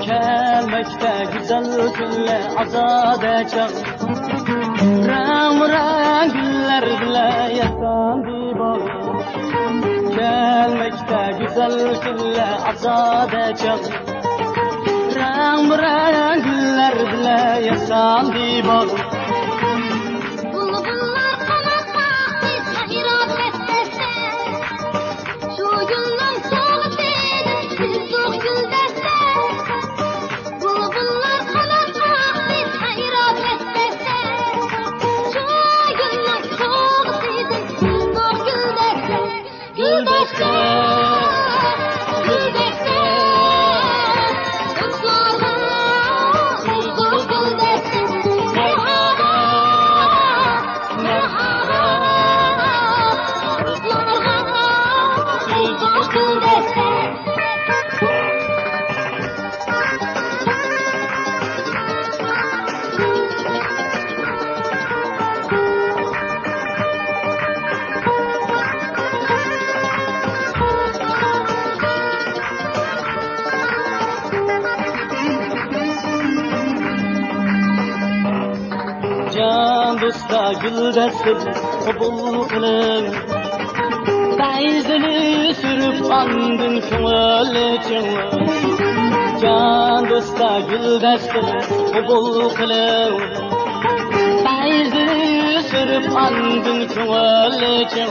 Gelmekte güzel günler azade çağ, rang güller bile yakandı bağ. Gelmekte güzel günler azade çağ, rang güller bile yakandı bağ. Can dosta güldestir kabul kılın, feyzini sürüp andın köngül için. Can dosta güldestir kabul kılın, feyzini sürüp andın köngül için.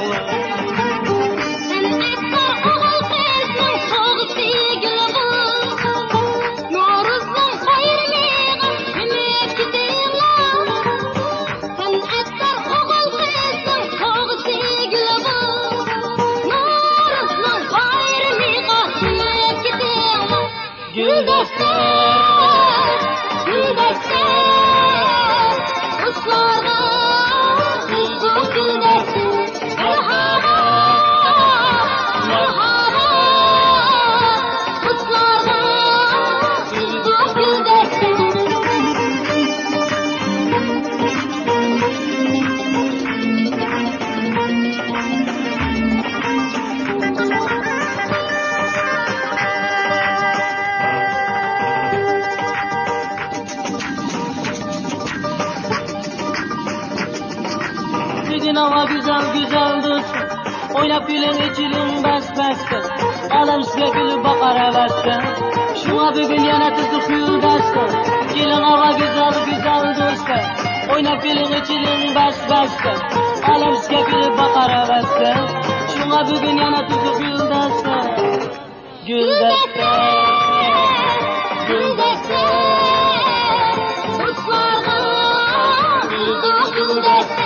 Bugün hava güzel güzel dostum, oynap gülün içilim bas bastı. Alam sizge gülüp bakar hevesle, şuna bugün yana tutup yıl bastı. Gelin hava güzel güzel dostum, oynap gülün içilim bas bastı. Alam sizge gülüp bakar hevesle, şuna bugün yana tutup yıl bastı. Gül bastı, gül bastı, dostlarga gül bastı.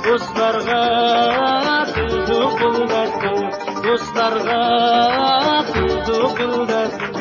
Dostlarga, dostlarga, dostlarga,